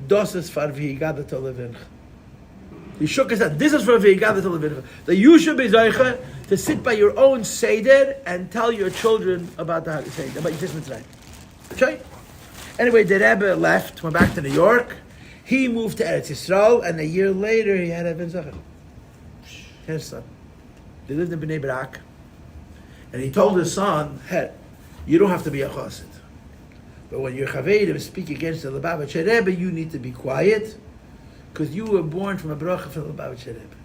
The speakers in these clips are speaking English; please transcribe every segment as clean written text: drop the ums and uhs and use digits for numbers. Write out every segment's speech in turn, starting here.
Das ist for v'higada to levincha. He shook his head. This is for v'higada to levincha. That you should be zeicha to sit by your own seder and tell your children about the seder, about Yitzis Mitzrayim. Okay? Anyway, the Rebbe left, went back to New York. He moved to Eretz Yisrael, and a year later he had a ben Zachar. His son. They lived in Bnei Brak. And he told his son, hey, you don't have to be a chassid. But when your chavedim speak against the Lubavitcher Rebbe, you need to be quiet, because you were born from a bracha from the Lubavitcher Rebbe.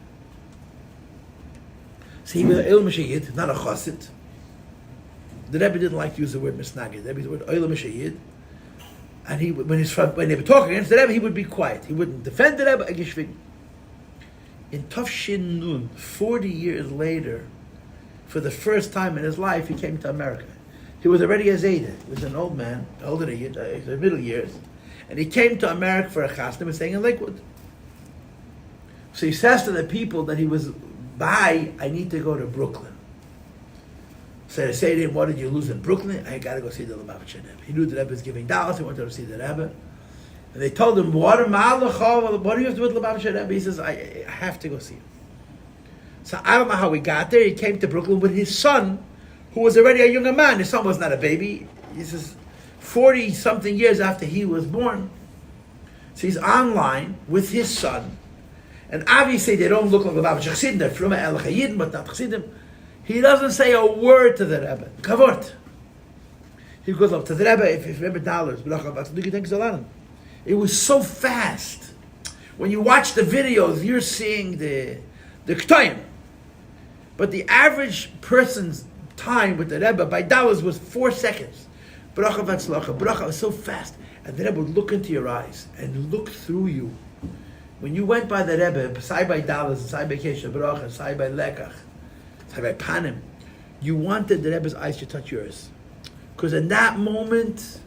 So he was an Olam Sheyid, not a chassid. The Rebbe didn't like to use the word misnagid. The Rebbe used the word Olam Sheyid. And he, when they were talking against the Rebbe, he would be quiet. He wouldn't defend the Rebbe. In Tafshin Nun, 40 years later, for the first time in his life, he came to America. He was already a Zayda. He was an old man, older than you, the middle years. And he came to America for a chasna, was staying in Lakewood. So he says to the people that he was by, I need to go to Brooklyn. So they say to him, what did you lose in Brooklyn? I got to go see the Lubavitcher Rebbe. He knew the Rebbe was giving dollars. He wanted to see the Rebbe. And they told him, what do you have to do with Lubavitcher Rebbe? He says, I have to go see him. So I don't know how he got there. He came to Brooklyn with his son, who was already a younger man. His son was not a baby. He says, 40-something years after he was born. So he's online with his son. And obviously they don't look like Lubavitcher Chassidim. They're from El Chayyid, but not Chassidim. He doesn't say a word to the Rebbe. Kavort. He goes up to the Rebbe, if Rebbe dollars, it was so fast. When you watch the videos, you're seeing the Ktoyim. But the average person's time with the Rebbe by dollars was 4 seconds. Bracha v'atzlacha. Bracha was so fast. And the Rebbe would look into your eyes and look through you. When you went by the Rebbe, side by dollars, side by Kesha Bracha, side by Lekach, by Panim, you wanted the Rebbe's eyes to touch yours, because in that moment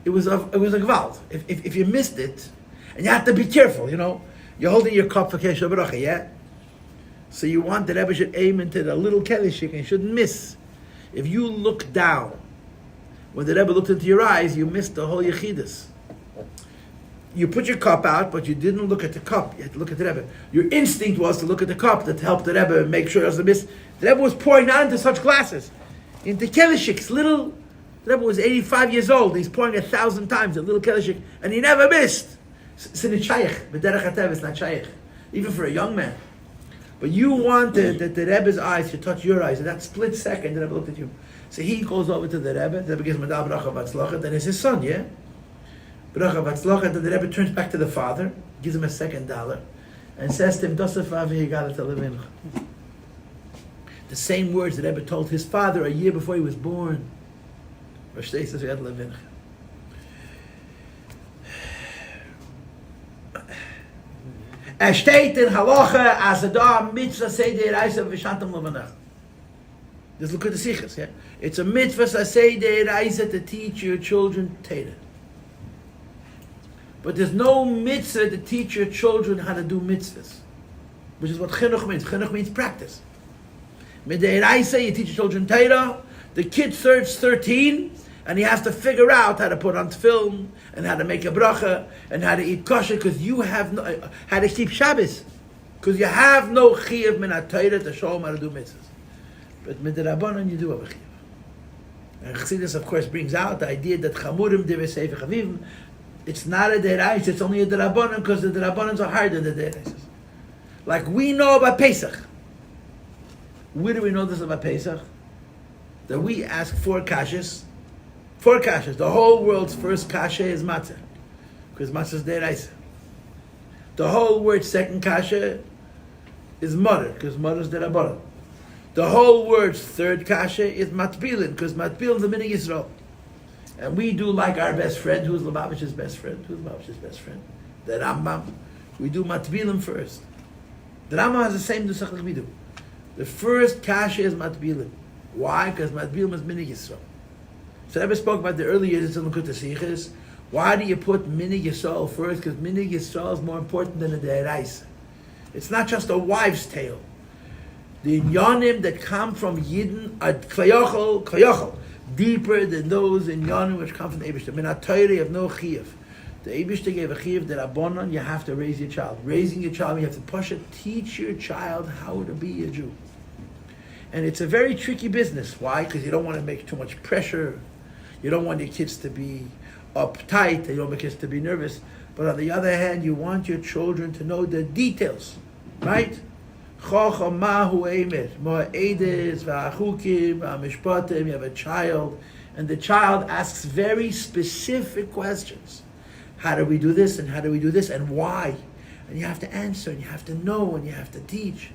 it was a gvald. If you missed it, and you have to be careful, you're holding your cup for Kesha Baruch, yeah. So you want the Rebbe should aim into the little kelishik and you shouldn't miss. If you look down, when the Rebbe looked into your eyes, you missed the whole yechidus. You put your cup out, but you didn't look at the cup. You had to look at the Rebbe. Your instinct was to look at the cup to help the Rebbe make sure it doesn't miss. The Rebbe was pouring not into such glasses, into kelishiks. The Rebbe was 85 years old. He's pouring 1,000 times a little kelishik, and he never missed. It's not shaykh. B'derech hatev, it's not shaykh, even for a young man. But you wanted that the Rebbe's eyes should touch your eyes. In that split second, the Rebbe looked at you. So he goes over to the Rebbe. The Rebbe gives him a bracha v'atzlacha. Then it's his son, yeah. Bracha v'atzlacha. Then the Rebbe turns back to the father, gives him a $2, and says to him, the same words that Rebbe told his father a year before he was born. Steht in Halacha as da mitzvah seder reise v'shantam levanach. Just look at the sichos, yeah. It's a mitzvah seder reise to teach your children Torah. But there's no mitzvah to teach your children how to do mitzvahs, which is what chinuch means. Chinuch means practice. Midei reise, you teach your children Torah. The kid turns 13, and he has to figure out how to put on film, and how to make a bracha, and how to eat kosher, because you have no, how to keep Shabbos, because you have no chiyuv min ha-Torah to show him how to do mitzvahs. But midrabanan you do have a chiyuv. And Chassidus, of course, brings out the idea that chamurim divrei sefer chavivim, it's not a deraisa, it's only a derabanan, because the derabanans are higher than the deraisas. Like we know about Pesach. Where do we know this about Pesach? That we ask 4 kashas. 4 kashas. The whole world's first kasha is matzah, because matzah is deraisa. The whole world's second kasha is mother, because mother is derabanan. The whole world's third kasha is matbilin, because matbilin is the minig Yisrael. And we do like our best friend, who's Lubavitcher's best friend. Who's Lubavitcher's best friend? The Rambam. We do matbilin first. The Rambam has the same nusach like we do. The first kasha is matbilin. Why? Because matbilin is minig Yisrael. So I ever spoke about the early years in Linktree Sichos. Why do you put minig Yisrael first? Because minig Yisrael is more important than the deraisa. It's not just a wives' tale. The inyanim that come from Yidden are klayachol, deeper than those inyanim which come from the Eibishter. Min ha-Torah you have no chiyuv. The Eibishter gave a chiyuv that abonon, you have to raise your child. Raising your child, you have to push it, teach your child how to be a Jew. And it's a very tricky business. Why? Because you don't want to make too much pressure. You don't want your kids to be uptight. You don't want your kids to be nervous. But on the other hand, you want your children to know the details, right? You have a child, and the child asks very specific questions. How do we do this, and how do we do this, and why? And you have to answer, and you have to know, and you have to teach.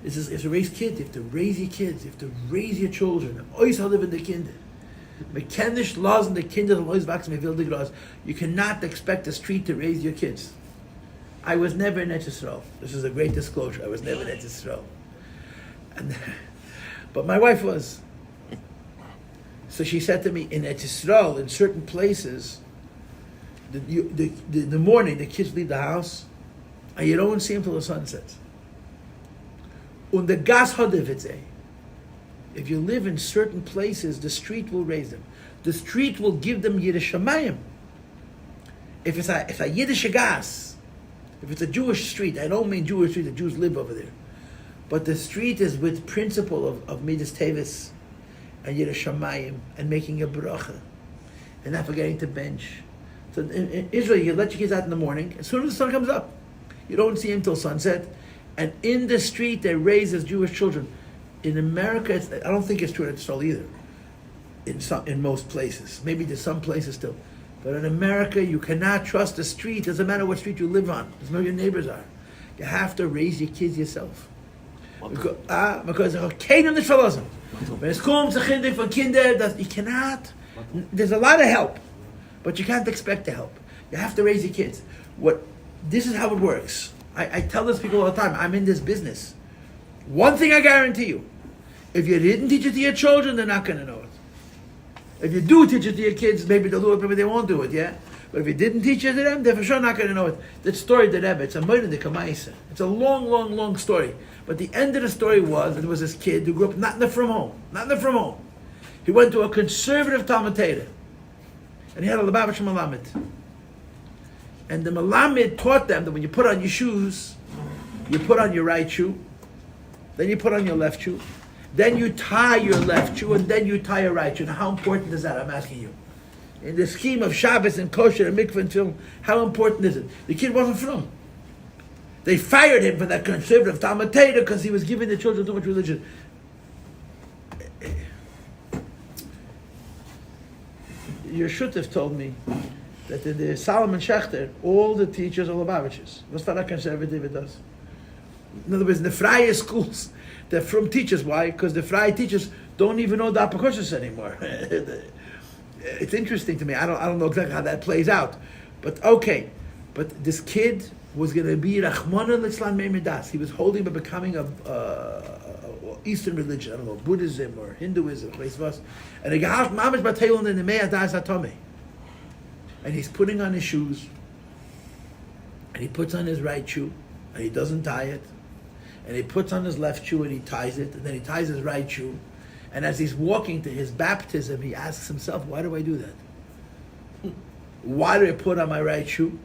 It's to raise kids. You have to raise your kids. You have to raise your children. Always live in the kinder. Mekenish laws in the kinder. You cannot expect the street to raise your kids. I was never in Eretz Yisrael. This is a great disclosure. I was never in Eretz Yisrael. But my wife was. So she said to me, in Eretz Yisrael, in certain places, the morning the kids leave the house, and you don't see them till the sun sets. Und the gas hadivitze. If you live in certain places, the street will raise them. The street will give them Yiddishamayim. If it's a Yiddish gas, if it's a Jewish street, I don't mean Jewish street, the Jews live over there. But the street is with principle of Midas Tevis and Yiddishamayim and making a bracha and not forgetting to bench. So in Israel, you let your kids out in the morning. As soon as the sun comes up, you don't see them till sunset. And in the street, they raise as Jewish children. In America, I don't think it's true in Israel either. In most places, maybe there's some places still, but in America, you cannot trust the street. Doesn't matter what street you live on. Doesn't matter who your neighbors are. You have to raise your kids yourself. Because when it's comes to chinuch for kinder, you cannot. There's a lot of help, but you can't expect the help. You have to raise your kids. This is how it works. I tell this people all the time. I'm in this business. One thing I guarantee you: if you didn't teach it to your children, they're not going to know it. If you do teach it to your kids, maybe they'll do it, maybe they won't do it. Yeah, but if you didn't teach it to them, they're for sure not going to know it. That story, the Rebbe, it's a murder in the Kamaisa. It's a long, long, long story. But the end of the story was that there was this kid who grew up not in the from home. He went to a conservative Talmud Torah, and he had a Lubavitch Malamed. And the Malamed taught them that when you put on your shoes, you put on your right shoe, then you put on your left shoe, then you tie your left shoe, and then you tie your right shoe. Now, how important is that? I'm asking you. In the scheme of Shabbos and kosher and mikvah and film, how important is it? The kid wasn't from. They fired him for that conservative Talmud Torah because he was giving the children too much religion. Your Shutef told me that in the Solomon Schechter, all the teachers are Lubavitchers. What's that conservative it does? In other words, in the Freie schools, they're from teachers. Why? Because the Freie teachers don't even know the Apokoshes anymore. It's interesting to me. I don't know exactly how that plays out. But okay. But this kid was going to be Rachmana Litzlan Meimidas. He was holding by becoming a Eastern religion. I don't know, Buddhism or Hinduism. And he got Mamish Batelon in the Me'adas Atome. And he's putting on his shoes, and he puts on his right shoe, and he doesn't tie it, and he puts on his left shoe and he ties it, and then he ties his right shoe, and as he's walking to his baptism, he asks himself, why do I do that? Why do I put on my right shoe,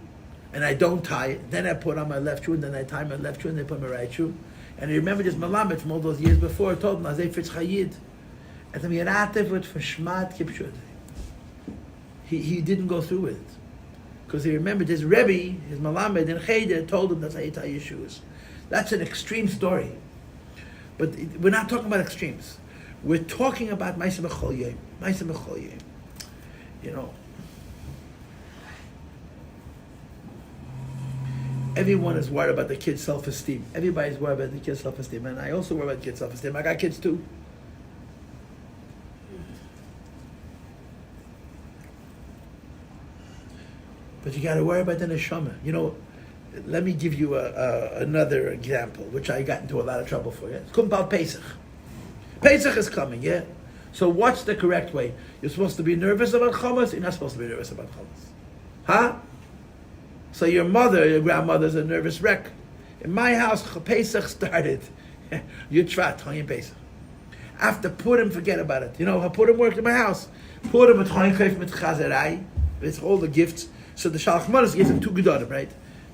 and I don't tie it, then I put on my left shoe, and then I tie my left shoe, and then I put my right shoe, and he remembered his Malamed from all those years before, told him, Azei Fitz Chayid, and then Yeratev with Fashmat Kipshud. He didn't go through with it. Because he remembered his Rebbe, his Malamed in Cheder, told him that's how you tie your shoes. That's an extreme story. But we're not talking about extremes. We're talking about Ma'aseh B'chol Yom. Ma'aseh B'chol Yom. You know, everyone is worried about the kid's self-esteem. Everybody's worried about the kid's self-esteem. And I also worry about the kid's self-esteem. I got kids too. But you got to worry about the neshama. You know, let me give you another example, which I got into a lot of trouble for. Yeah? It's called about Pesach. Pesach is coming, yeah? So what's the correct way? You're supposed to be nervous about chametz? You're not supposed to be nervous about chametz. Huh? So your grandmother's a nervous wreck. In my house, Pesach started. Yutrat, Chayim Pesach. After Purim, forget about it. You know how Purim worked in my house? Purim, mit Chayim Chayim mit Chazerai. It's all the gifts. So the Shalach Manas gives him two Gedorim, right?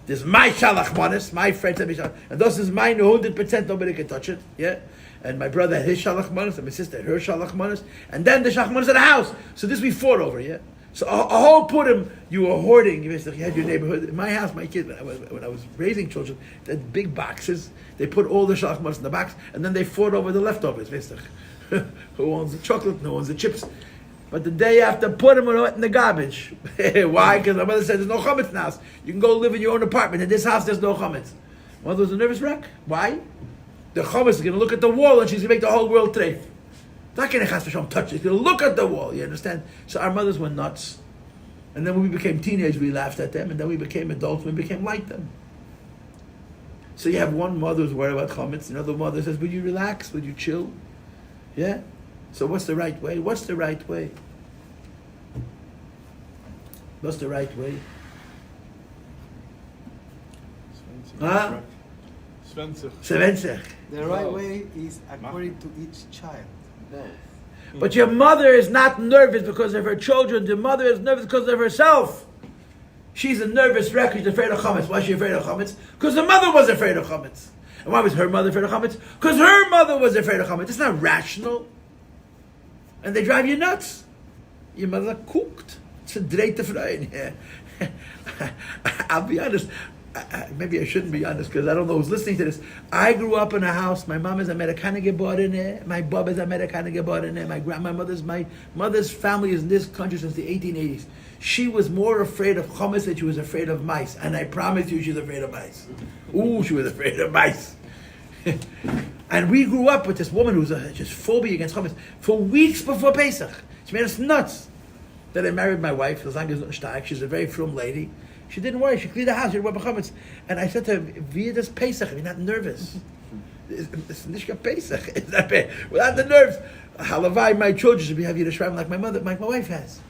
There's my Shalach Manas, my friend sent me Shalach, and this is mine 100%, nobody can touch it, yeah? And my brother had his Shalach Manas, and my sister had her Shalach Manas, and then the Shalach Manas of the house. So this we fought over, yeah? So a whole Purim, you were hoarding, you had your neighborhood. In my house, my kids, when I was raising children, they had big boxes, they put all the Shalach Manas in the box, and then they fought over the leftovers, who owns the chocolate, who owns the chips. But the day after, put them in the garbage. Why? Because my mother said, there's no chametz in the house. You can go live in your own apartment. In this house, there's no chametz. Mother was a nervous wreck. Why? The chametz is going to look at the wall and she's going to make the whole world treif. It's not going to touch it. She's going to look at the wall. You understand? So our mothers were nuts. And then when we became teenagers, we laughed at them. And then we became adults, we became like them. So you have one mother who's worried about chametz. Another mother says, would you relax? Would you chill? Yeah? So what's the right way? What's the right way? What's the right way? The right way is according to each child. But your mother is not nervous because of her children. Your mother is nervous because of herself. She's a nervous wreck. She's afraid of chametz. Why is she afraid of chametz? Because the mother was afraid of chametz. And why was her mother afraid of chametz? Because her mother was afraid of chametz. It's not rational. And they drive you nuts. Your mother cooked. It's a dreite freuen. I'll be honest. Maybe I shouldn't be honest because I don't know who's listening to this. I grew up in a house. My mom is Americana geboren. My baba is Americana geboren. My mother's family is in this country since the 1880s. She was more afraid of chametz than she was afraid of mice. And I promise you, she's afraid of mice. Ooh, she was afraid of mice. And we grew up with this woman who was just phobia against chametz for weeks before Pesach. She made us nuts. Then I married my wife, she's a very frum lady. She didn't worry, she cleaned the house, she didn't worry about chametz. And I said to her, via this Pesach, you're not nervous. It's Nishka Pesach. It's not bad. Without the nerves, halavai, my children should be having Yerushalayim like my mother, like my wife has.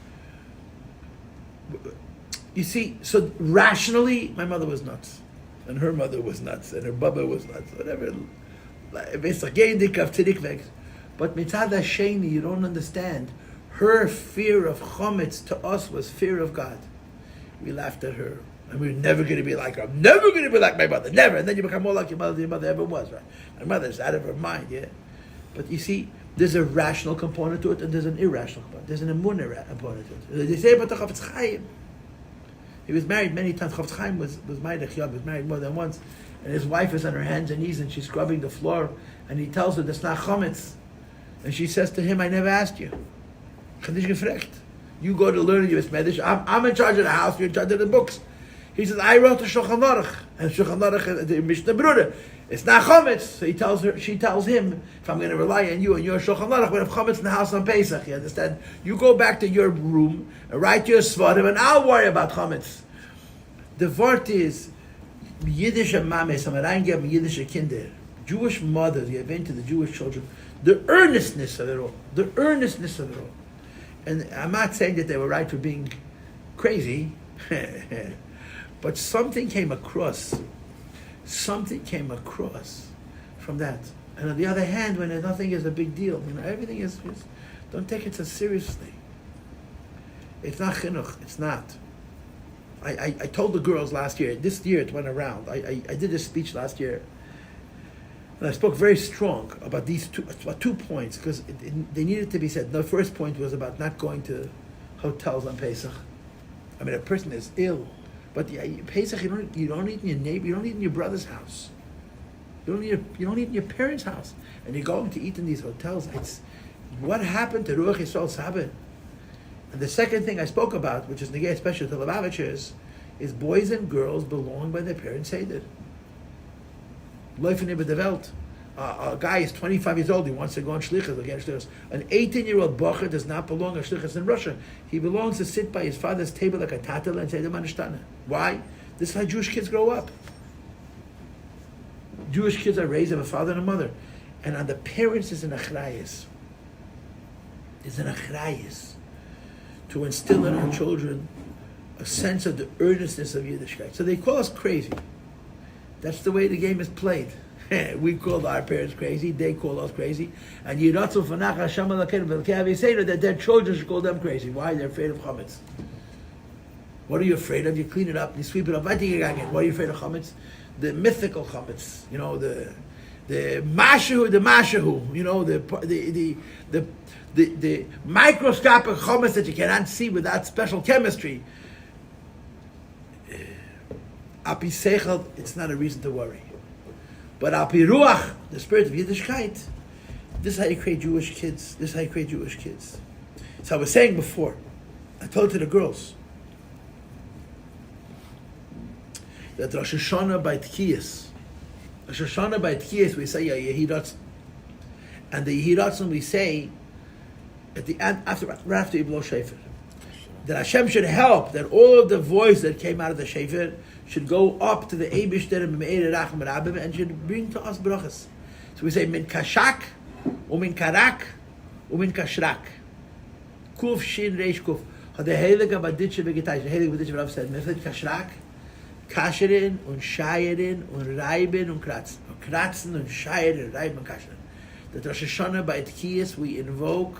You see, so rationally, my mother was nuts. And her mother was nuts, and her baba was nuts, whatever. But mitzad hasheni, you don't understand. Her fear of chametz to us was fear of God. We laughed at her, and we were never going to be like her. I'm never going to be like my mother, never. And then you become more like your mother than your mother ever was, right? My mother's out of her mind, yeah. But you see, there's a rational component to it, and there's an irrational component. There's an emunah component to it. They say about the Chafetz Chaim. He was married many times. Chafetz Chaim was married more than once. And his wife is on her hands and knees and she's scrubbing the floor. And he tells her, that's not chametz. And she says to him, I never asked you. You go to learn your Medish. I'm in charge of the house, you're in charge of the books. He says, I wrote the Shulchan Aruch. And Shulchan Aruch, the Mishnah Brura. It's not chametz. So she tells him, if I'm going to rely on you and your Shulchan Aruch, we have chametz in the house on Pesach. You understand? You go back to your room and write your svarim, and I'll worry about chametz. The word is Yiddish mames, Amarangem Yiddish kinder. Jewish mothers, you have into the Jewish children, the earnestness of it all. The earnestness of it all. And I'm not saying that they were right for being crazy, but something came across from that. And on the other hand, when nothing is a big deal, everything is don't take it so seriously. It's not chinuch, it's not. I told the girls last year, this year it went around, I did a speech last year, and I spoke very strong about these two points, because they needed to be said. The first point was about not going to hotels on Pesach. I mean, a person is ill, but Pesach, you don't eat in your neighbor, you don't eat in your brother's house. You don't eat in your parents' house. And you're going to eat in these hotels. It's what happened to Ruach Yisrael Sabbath. And the second thing I spoke about, which is negay especially to Lubavitchers, is boys and girls belong by their parents' Seder. Life in the Welt. A guy is 25 years old, he wants to go on shlichus, again shlichus. An 18-year-old bacher does not belong on shlichus in Russia. He belongs to sit by his father's table like a tatala and say the manishtana. Why? This is how Jewish kids grow up. Jewish kids are raised by a father and a mother. And on the parents is an achrayus. There's an achrayus to instill in our children a sense of the earnestness of Yiddishkeit. So they call us crazy. That's the way the game is played. We call our parents crazy, they call us crazy. And Yiratzu Fanach Hashem Alakeinu V'Elkei Aviseinu, that their children should call them crazy. Why? They're afraid of chametz. What are you afraid of? You clean it up, you sweep it up. What are you afraid of chametz? The mythical chametz, the mashahu, the microscopic chametz that you cannot see without special chemistry. Api seichel, it's not a reason to worry. But api ruach, the spirit of Yiddishkeit, this is how you create Jewish kids. So I was saying before, I told it to the girls, that Rosh Hashanah by Tkiyas, we say Yehidatzim. And the Yehidatzim we say at the end, right after you blow Shofar, that Hashem should help, that all of the voice that came out of the Shofar should go up to the Eibishter and Me'er Racham Rabbim and should bring to us brachas. So we say Min Kashak, Umin Karak, Umin Kashrak. Kuf Shin Reish Kuf. The Heilige Baditsche Vegetation. The Heilige Baditsche Rav said, Mefet Kashrak, Kasherin und Shayerin und Reiben und Kratzen. Kratzen und Shayerin und Reiben und Kasherin. That Rosh Hashanah by Tkiyas we invoke,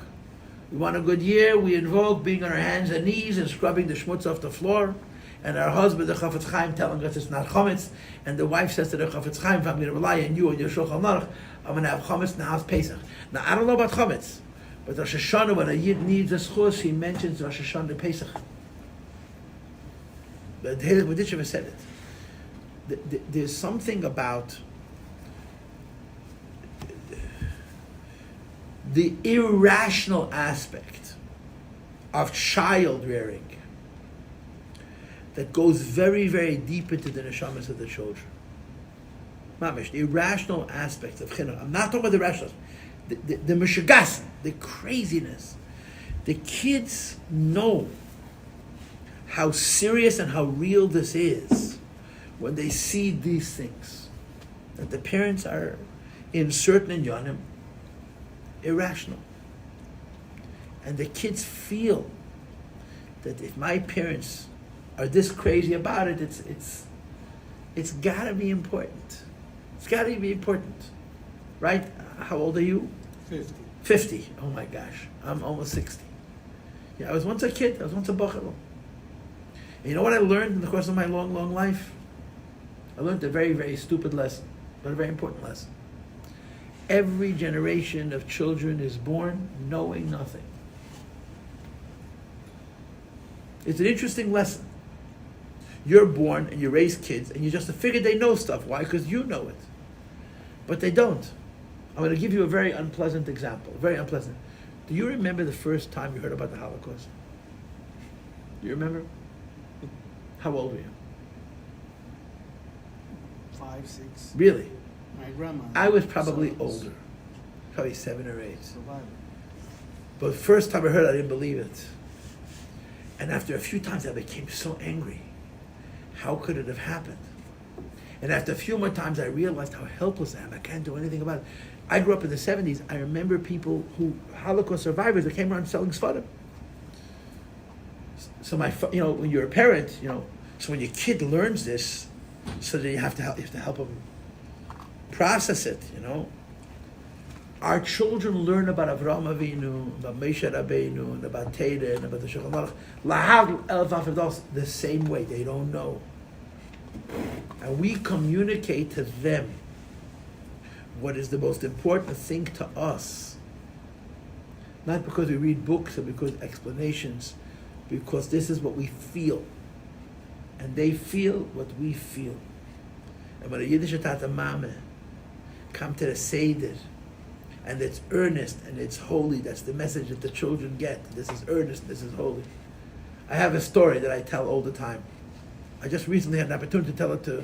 we want a good year, we invoke being on our hands and knees and scrubbing the schmutz off the floor. And our husband, the Chafetz Chaim, telling us it's not chametz. And the wife says to the Chafetz Chaim, if I'm going to rely on you and your Shulchan Aruch, I'm going to have chametz in the house Pesach. Now, I don't know about chametz, but Rosh Hashanah, when a Yid needs a schus, he mentions Rosh Hashanah Pesach. The Heilig Baditshev said it. There's something about the irrational aspect of child rearing that goes very, very deep into the neshamas of the children. Mamish, the irrational aspects of chinuch. I'm not talking about the rational, the mishagas, the craziness. The kids know how serious and how real this is when they see these things. That the parents are in certain inyanim irrational. And the kids feel that if my parents are this crazy about it, it's gotta be important. It's gotta be important. Right? How old are you? 50. 50. Oh my gosh. I'm almost 60. Yeah, I was once a kid. I was once a bachar. And you know what I learned in the course of my long, long life? I learned a very, very stupid lesson, but a very important lesson. Every generation of children is born knowing nothing. It's an interesting lesson. You're born and you raise kids and you just figure they know stuff. Why? Because you know it. But they don't. I'm going to give you a very unpleasant example. Very unpleasant. Do you remember the first time you heard about the Holocaust? Do you remember? How old were you? 5, 6. Really? My grandma. I was probably older. Probably 7 or 8. Survivor. But the first time I heard it, I didn't believe it. And after a few times, I became so angry. How could it have happened? And after a few more times, I realized how helpless I am. I can't do anything about it. I grew up in the 70s. I remember people who, Holocaust survivors, that came around selling sfarim. So when you're a parent, so when your kid learns this, so that you have to help them process it, Our children learn about Avraham Avinu, about Moshe Rabbeinu, and about Teda, and about the Shulchan Aruch, the same way. They don't know. And we communicate to them what is the most important thing to us. Not because we read books or because explanations, because this is what we feel. And they feel what we feel. And when a Yiddish Tata Mame come to the Seder, and it's earnest and it's holy, that's the message that the children get. This is earnest, this is holy. I have a story that I tell all the time. I just recently had an opportunity to tell it to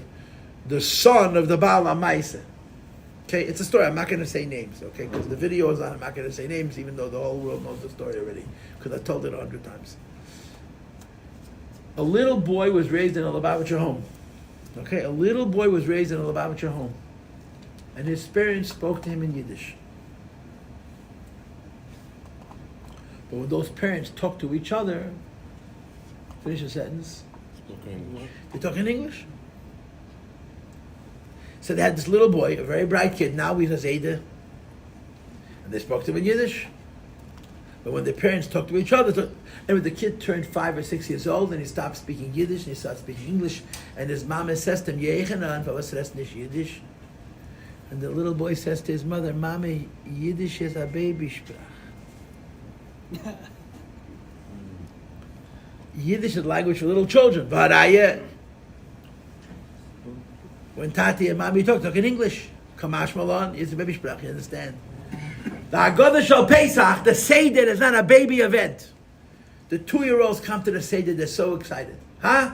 the son of the Baal HaMaaseh. Okay, it's a story. I'm not going to say names, okay, because the video is on. I'm not going to say names, even though the whole world knows the story already, because I told it 100 times. A little boy was raised in a Lubavitcher home. Okay, a little boy was raised in a Lubavitcher home, and his parents spoke to him in Yiddish. But when those parents talk to each other, finish a sentence. They talk in English. So they had this little boy, a very bright kid. Now he's a Zayda, and they spoke to him in Yiddish. But when the parents talk to each other, and when the kid turned 5 or 6 years old and he stopped speaking Yiddish and he started speaking English, and his mama says to him, "Yechanan, was rest nicht Yiddish?" And the little boy says to his mother, "Mommy, Yiddish is a baby sprach." Yiddish is language for little children. When Tati and Mommy talk in English. Kamash Malon is a baby sprach, you understand? The Haggadah Shal Pesach, the Seder is not a baby event. The 2-year-olds come to the Seder, they're so excited. Huh?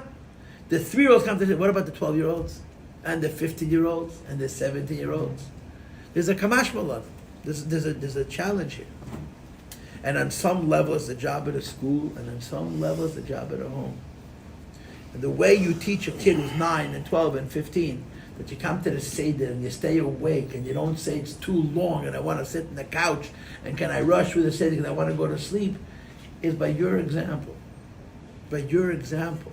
The 3-year-olds come to the Seder. What about the 12-year-olds? And the 15-year-olds? And the 17-year-olds? There's a Kamash Malon. There's a challenge here. And on some level it's the job at a school, and on some level it's the job at a home. And the way you teach a kid who's 9 and 12 and 15, that you come to the Seder and you stay awake and you don't say it's too long and I want to sit on the couch and can I rush through the Seder because I want to go to sleep, is by your example. By your example.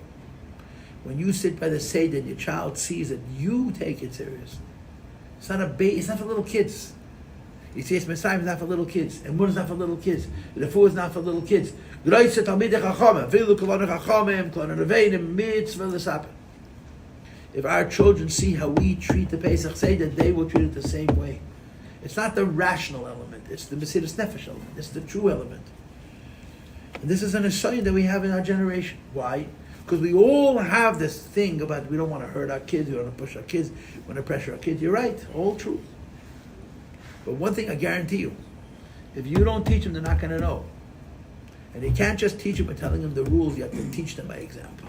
When you sit by the Seder and your child sees it, you take it serious. It's not it's not for little kids. You see, it's Messiah is not for little kids, and Mun is not for little kids, the food is not for little kids. If our children see how we treat the Pesach Seder, they will treat it the same way. It's not the rational element, it's the Mesiras Nefesh element, it's the true element. And this is an assumption that we have in our generation. Why? Because we all have this thing about we don't want to hurt our kids, we don't want to push our kids, we want to pressure our kids. You're right, all true. But one thing I guarantee you, if you don't teach them, they're not going to know. And you can't just teach them by telling them the rules, you have to teach them by example.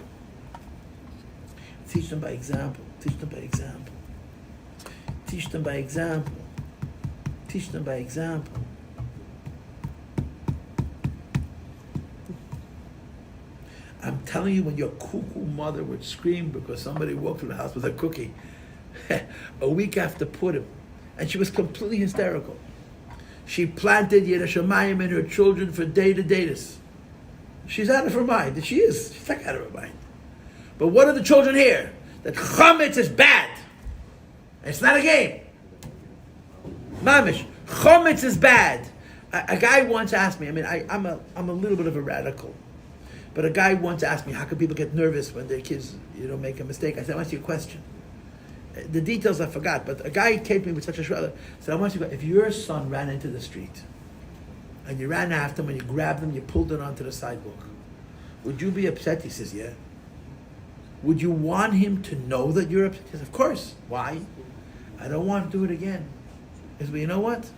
Teach them by example. Teach them by example. Teach them by example. Teach them by example. I'm telling you, when your cuckoo mother would scream because somebody walked through the house with a cookie, a week after Purim, and she was completely hysterical. She planted Yerushalayim in her children for day-to-days. She's out of her mind. She is. She's not out of her mind. But what do the children hear? That chametz is bad. It's not a game. Mamish, chametz is bad. A guy once asked me, I'm a little bit of a radical, but a guy once asked me, how can people get nervous when their kids, make a mistake? I said, I want to ask you a question. The details I forgot, but a guy came to me with such a shredder. Said, I want you to go, if your son ran into the street, and you ran after him, and you grabbed him, you pulled him onto the sidewalk, would you be upset? He says, yeah. Would you want him to know that you're upset? He says, of course. Why? I don't want to do it again. He says, well, you know what?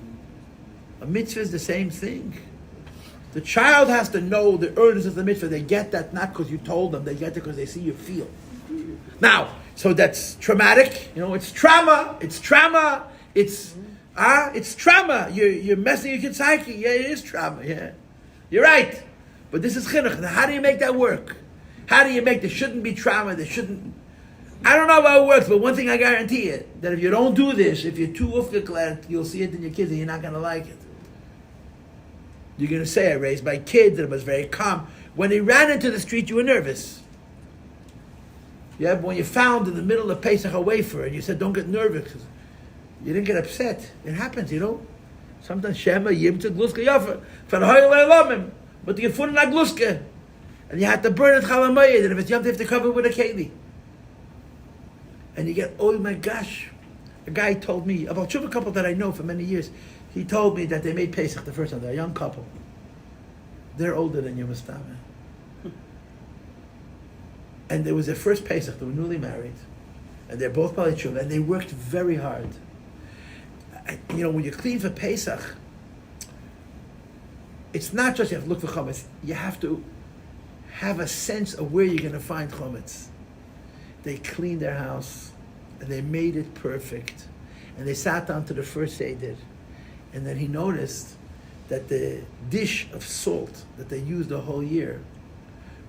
A mitzvah is the same thing. The child has to know the earnestness of the mitzvah. They get that not because you told them, they get it because they see you feel. Now, so that's traumatic. It's trauma. It's trauma. It's trauma. You're messing your kid's psyche. Yeah, it is trauma. Yeah, you're right. But this is chinuch. Now, how do you make that work? How do you make there shouldn't be trauma? There shouldn't. I don't know how it works, but one thing I guarantee you: that if you don't do this, if you're too ufgeklärt, you'll see it in your kids, and you're not going to like it. You're going to say, "I raised my kids, and it was very calm." When he ran into the street, you were nervous. Yeah, but when you found in the middle of Pesach a wafer and you said, don't get nervous, you didn't get upset. It happens, Sometimes Shema, Yimtza, Gluska, Yafa, Farhoy, but you put in a Gluska. And you had to burn it Chalamayid, and if it's Yom, you have to cover it with a keli. And you get, oh my gosh. A guy told me, about a couple that I know for many years, he told me that they made Pesach the first time. They're a young couple. They're older than you, Mustama. And it was their first Pesach. They were newly married, and they're both Bali Tshuva, and they worked very hard. When you clean for Pesach, it's not just you have to look for chametz. You have to have a sense of where you're going to find chametz. They cleaned their house, and they made it perfect, and they sat down to the first Seder, and then he noticed that the dish of salt that they used the whole year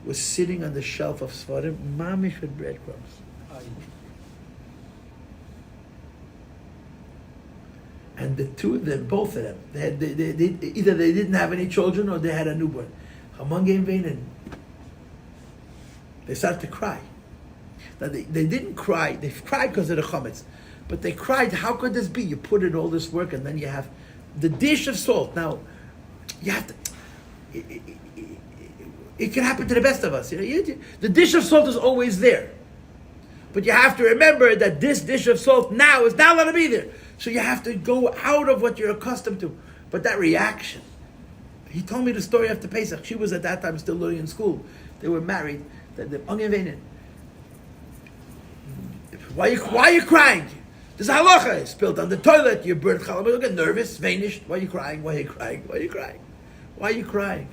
was sitting on the shelf of Svarim, mamish with breadcrumbs. And the two of them, both of them, they either they didn't have any children or they had a newborn. Hamon came in and they started to cry. Now they didn't cry, they cried because of the chametz, but they cried, how could this be? You put in all this work and then you have the dish of salt. Now, you have to, it can happen to the best of us. The dish of salt is always there. But you have to remember that this dish of salt now is not allowed to be there. So you have to go out of what you're accustomed to. But that reaction. He told me the story after Pesach. She was at that time still learning in school. They were married. Why are you crying? There's a halacha. It's spilled on the toilet. You burnt challah. You get nervous, vanished. Why are you crying? Why are you crying? Why are you crying? Why are you crying?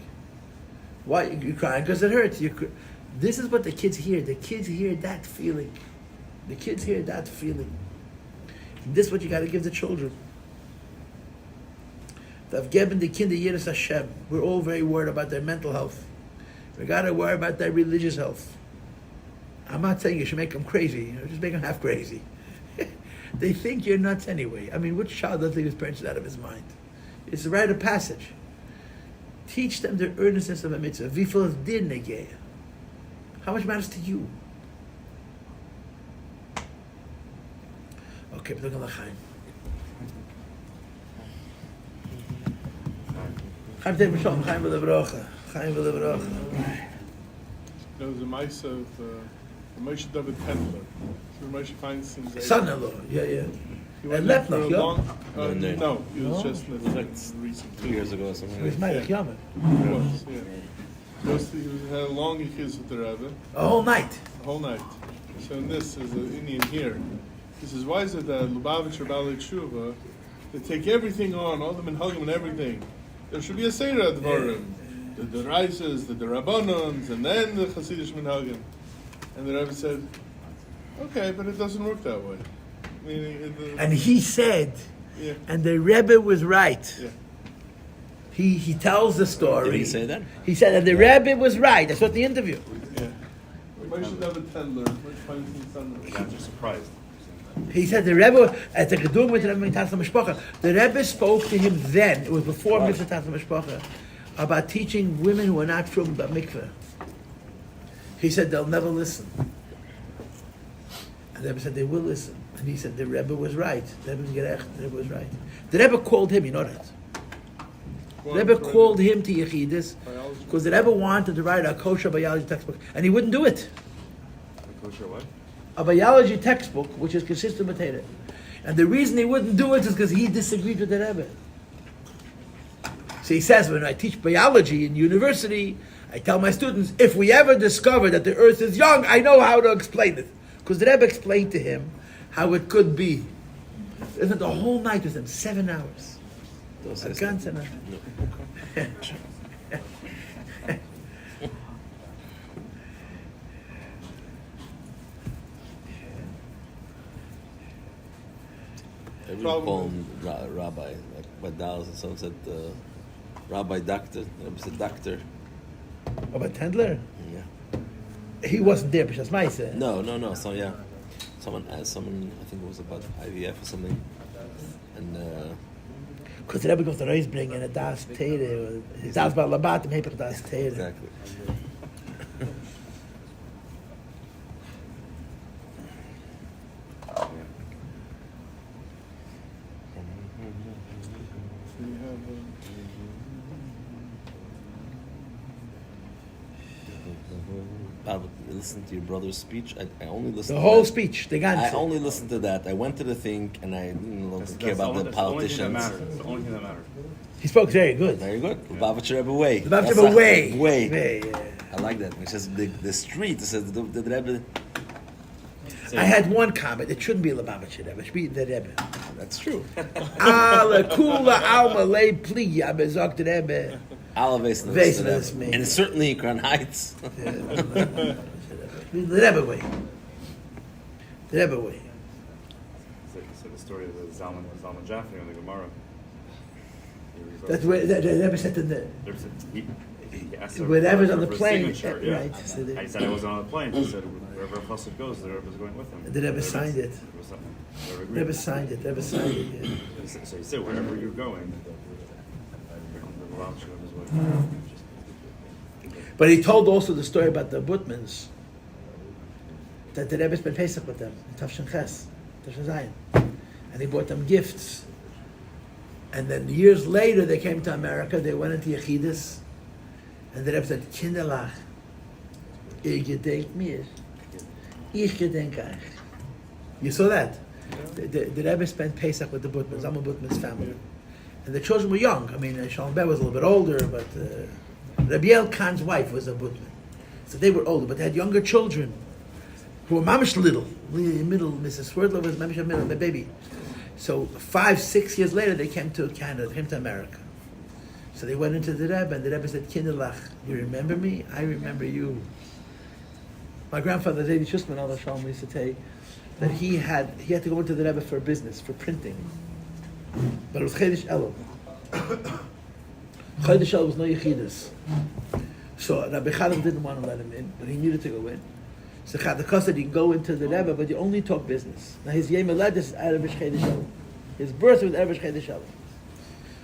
Why are you crying? Because it hurts. This is what the kids hear. The kids hear that feeling. The kids hear that feeling. And this is what you got to give the children. We're all very worried about their mental health. We got to worry about their religious health. I'm not saying you should make them crazy. Just make them half crazy. They think you're nuts anyway. I mean, which child doesn't think his parents is out of his mind? It's a rite of passage. Teach them the earnestness of a mitzvah. Vifol din negeya. How much matters to you? Okay, but look at Chaim. Chaim take Machon. Chaim v'levrocha. Chaim v'levrocha. There was a mice of Moshe David Pendler. So Moshe Feinstein's son-in-law. Yeah. He went left for a noch, yeah? long. No. He was just like recent 2 years ago or something. He was Melech Yaman. He was, yeah. He had a long yichus with the Rebbe. A whole night. The whole night. So in this is an Indian here. He says, why is it that Lubavitch or Balei Tshuva, they take everything on, all the minhagim and everything. There should be a Seder at the Dvarim. The Reises, the Rabbanons, and then the Hasidic minhagim. And the Rebbe said, okay, but it doesn't work that way. Meaning, And he said, yeah. and the Rebbe was right. Yeah. He tells the story. Did he say that? He said, and the Rebbe was right. That's what the interview. Yeah. Moshe David Pendler, Moshe Feinstein's son. The guys are surprised. He said the Rebbe at the Gedung with the Rebbe Mitzvah Mishpacha. The Rebbe spoke to him then. It was before Mitzvah Mishpacha about teaching women who are not from the mikveh. He said they'll never listen. And the Rebbe said they will listen. And he said the Rebbe was right. The Rebbe was right. The Rebbe called him. You know that. The Rebbe called him to Yechidus because the Rebbe wanted to write a kosher biology textbook, and he wouldn't do it. A kosher what? A biology textbook which is consistent with Torah. And the reason he wouldn't do it is because he disagreed with the Rebbe. So he says, when I teach biology in university, I tell my students, if we ever discover that the earth is young, I know how to explain it. Because the Rebbe explained to him how it could be. Isn't it the whole night with him, 7 hours? A ganze Nacht. I would call him Rabbi. Like my Dallas and someone said Rabbi Doctor. I said Doctor. About Tendler? Yeah. He wasn't there, because my said. No. So yeah, someone asked someone. I think it was about IVF or something, and. Because the Rebbe goes to Reisbring and a Das Teire, Das Balabat, and Heper Das Teire. Exactly. Listen to your brother's speech. I only listened The to whole that. speech, the I ganze. only listened to that. I went to the thing and I didn't care about the politicians. That's the only thing that matters. He spoke very good. Very good. Lubavitch Rebbe way. Lubavitch That's Rebbe a- way. Way. Yeah. I like that. It says the street. It says the Rebbe. I had one comment. It shouldn't be Lubavitch Rebbe. It should be the Rebbe. That's true. Ala kula alma lei pli abezok the Rebbe. All of Wesen is me. And certainly in Crown Heights. The Rebbe way. The Rebbe way. So the story of the Zalman Jaffney on the Gemara. That's where the Rebbe said to the. He asked Whatever's on the for a plane, signature, yeah. right. So I said I wasn't on the plane. He said wherever Chassid goes, the Rebbe is going with him. The Rebbe signed it. Rebbe signed it. Yeah. So he said wherever you're going, the Lubavitch Rebbe is with you. But he told also the story about the Butmans, that the Rebbe spent Pesach with them, in Tafshin Ches, Tafshin Zayin. And he bought them gifts. And then years later, they came to America, they went into Yechidus, And the Rebbe said, Kinderlach, ich gedenk mir, ich gedenk euch. You saw that? The Rebbe spent Pesach with the Butman, Zalman Butman's family. And the children were young. I mean, Shalom Ber was a little bit older, but Rabbi Elkan's wife was a Butman. So they were older, but they had younger children who were mamish little. Middle, Mrs. Swerdler was mamish middle, the baby. So 5-6 years later, they came to Canada, they came to America. So they went into the Rebbe, and the Rebbe said, Kinderlach, you remember me? I remember you. My grandfather, Zaydi Schussman, Allah Shalom, used to say that he had to go into the Rebbe for business, for printing. But it was Chedesh Elul. Chedesh Elul was no lyhadus. So Rabbi Chaim didn't want to let him in, but he needed to go in. So Chadakah said, you can go into the Rebbe, but you only talk business. Now his Yom Haledet is Erev Chedesh Elul. His birth was Erev Chedesh Elul.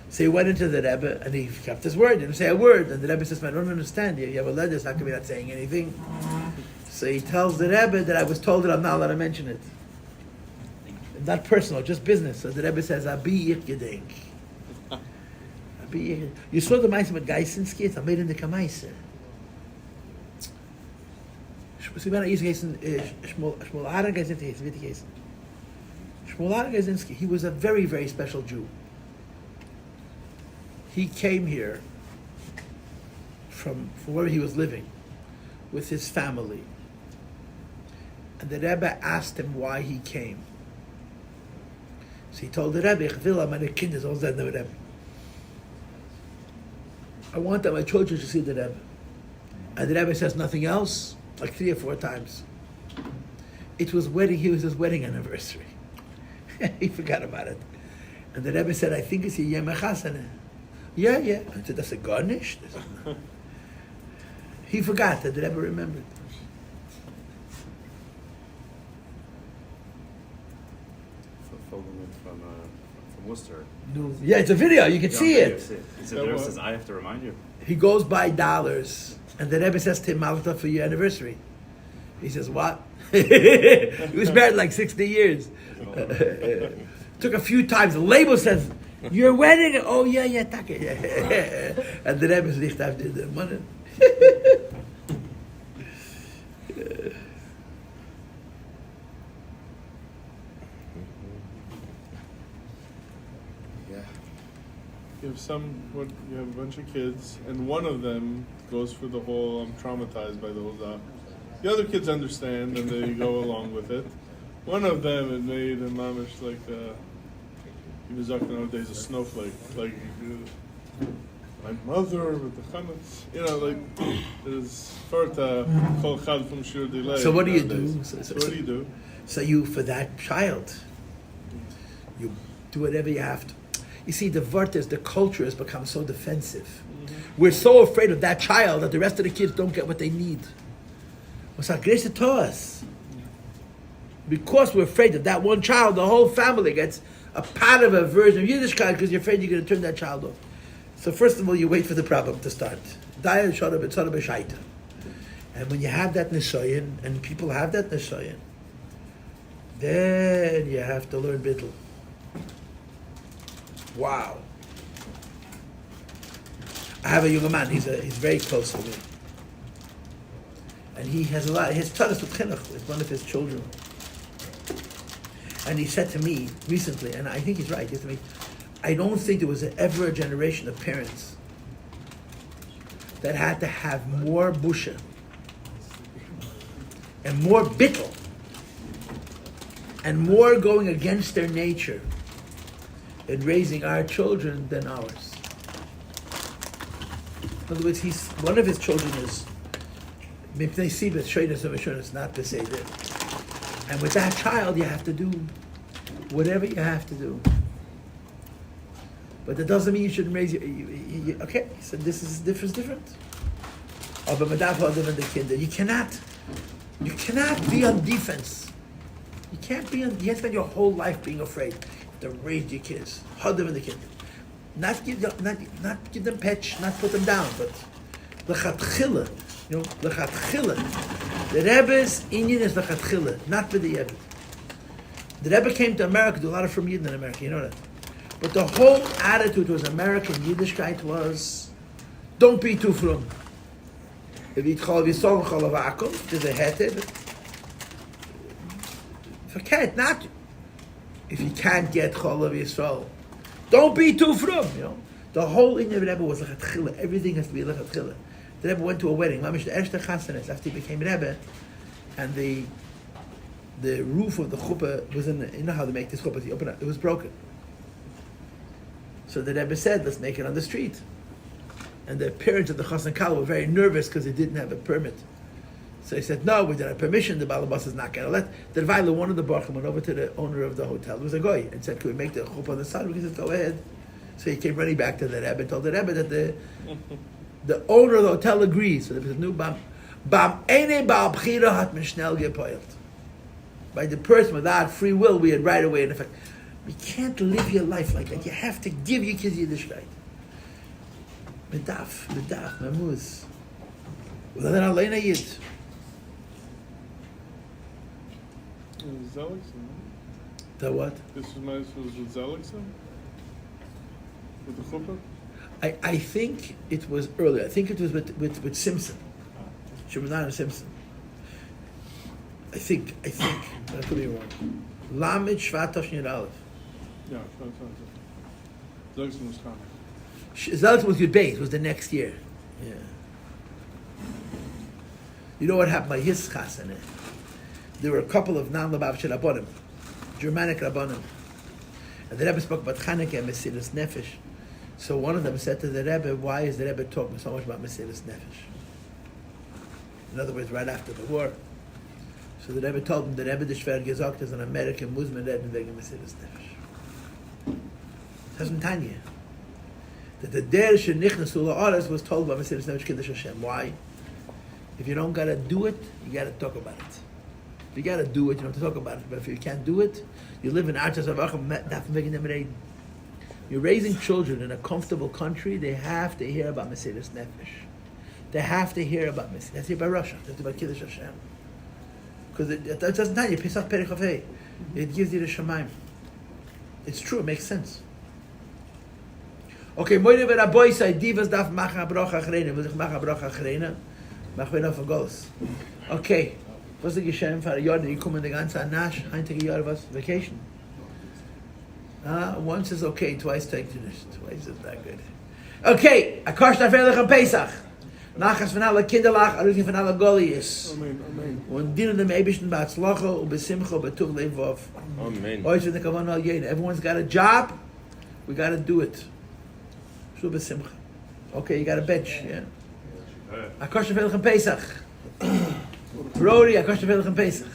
So he went into the Rebbe, and he kept his word. He didn't say a word. And the Rebbe says, I don't understand. You have a letter, how come you're not saying anything? So he tells the Rebbe that I was told that I'm not allowed to mention it. Not personal, just business. So the Rebbe says, Abi ich gedenk. You saw the Meister with Geisinski? It's made in the Kamaise. Shmuel Geisinski, he was a very, very special Jew. He came here from where he was living with his family. And the Rebbe asked him why he came. So he told the Rebbe, I want that my children should see the Rebbe. And the Rebbe says nothing else, like 3 or 4 times. It was his wedding anniversary. He forgot about it. And the Rebbe said, I think it's a Yom HaChasana. Yeah. I said, that's a garnish? He forgot that the Rebbe remembered. From Worcester. Yeah, it's a video. You can see it. He says, I have to remind you. He goes by dollars, and the Rebbe says to him, Mazel tov for your anniversary. He says, what? He was married like 60 years. Took a few times. The label says, your wedding? Oh, yeah, take it. Yeah. And the Rebbe says, ich darf dir the money. You have a bunch of kids, and one of them goes for the whole, I'm traumatized by the whole stuff. The other kids understand, and they go along with it. One of them had made a mamish like, he was talking nowadays, a snowflake. Like, my mother with the chametz. You know, like, there's farta kol chad from shur delay. So what do you do? So what do you do? So you, for that child, you do whatever you have to. You see, the culture has become so defensive. Mm-hmm. We're so afraid of that child that the rest of the kids don't get what they need. What's our grace to us? Because we're afraid of that one child, the whole family gets a part of a version of Yiddishkeit because you're afraid you're going to turn that child off. So first of all, you wait for the problem to start. And when you have that nisayon, and people have that nisayon, then you have to learn bittul. Wow. I have a young man, he's very close to me. And he has his talis with chinuch is one of his children. And he said to me recently, and I think he's right, he said to me, I don't think there was ever a generation of parents that had to have more busha and more bittul and more going against their nature in raising our children than ours. In other words, one of his children is not to say that. And with that child, you have to do whatever you have to do. But that doesn't mean you shouldn't raise your... okay, he said this is different. You cannot be on defense. You can't spend your whole life being afraid to raise your kids. Hadav in the kingdom. Not give them petch, not put them down, but l'chatchila. L'chatchila. The Rebbe's Indian is l'chatchila, not for the Rebbe. The Rebbe came to America, do a lot of from Yidden in America, you know that. But the whole attitude towards American Yiddishkeit was, don't be too frum. If you eat chalav yisrael and chalav akum, there's a heter. Forget not. If you can't get chalav yisrael, don't be too frum. The whole in the Rebbe was lyhadus. Everything has to be lyhadus. The Rebbe went to a wedding. Mamish the erste chassidus after he became Rebbe, and the roof of the chuppah was you know how they make this chuppah? You open it was broken. So the Rebbe said, let's make it on the street. And the parents of the Chassan Kala were very nervous because they didn't have a permit. So he said, no, we didn't have permission, the Balabas is not going to let. The Rebbe, one of the Baruchim, went over to the owner of the hotel, it was a goy, and said, could we make the chuppah on the side? We said, go ahead. So he came running back to the Rebbe and told the Rebbe that the owner of the hotel agrees. So there was a new bam eine bal bchira hat man schnell gepoilt. By the person without free will, we had right away in effect. You can't live your life like that. You have to give your kids Yiddishkeit. Medaf, mamuz. Well, then I'll yid. Zelixon. The what? This was nice. Was with Zelixon? With the chuppah? I think it was earlier. I think it was with Simpson. Shemazan and Simpson. I think. I could be wrong. Lamed Shvat Tashniel Aleph. Yeah, Zelixon was coming. Zelixon was Yud Beis. Was the next year. Yeah. You know what happened by his chasana? There were a couple of non-Lubavitcher Rabbanim, Germanic Rabbanim, and the Rebbe spoke about Chanukah and Mesirus Nefesh. So one of them said to the Rebbe, why is the Rebbe talking so much about Mesirus Nefesh? In other words, right after the war. So the Rebbe told him, the Rebbe Deshver gesagt is an American Muslim Rebbe wegen Mesirus Nefesh. Doesn't Tanya. That the Der Shenichnas Ula was told about Mesirus Nefesh Kiddush Hashem. Why? If you don't gotta do it, you gotta talk about it. If you gotta do it, you don't have to talk about it. But if you can't do it, you live in Archas Avachim. You're raising children in a comfortable country, they have to hear about Mesirus Nefesh. They have to hear about Mesirus. That's here by Russia. That's about Kiddush Hashem. Because it doesn't tell you, Pesach Perich Havei. It gives you the Shemaim. It's true, it makes sense. Okay, Moire Veraboy say, Divas daf macha brocha achreina. Will ich macha brocha achreina? Mach wir noch vergoss. Okay. Was ist geschehen für ein Jahr? Die kommen die ganze Nash, einige Jahr was vacation. Once is okay, twice take to this. Twice is not good. Okay, a kosh na veilig aan Pesach. Nachas van alle kinderlach, aruzin van alle golies. Amen. Und dienen dem Eibischen ba'atzlacha und besimcha betuch levov. Amen. Ois v'ne kavan al yena. Everyone's got a job. We got to do it. Shu besimcha. Okay, you got a bench, yeah. A kosh na veilig aan Pesach. Brody, a kosh na veilig aan Pesach.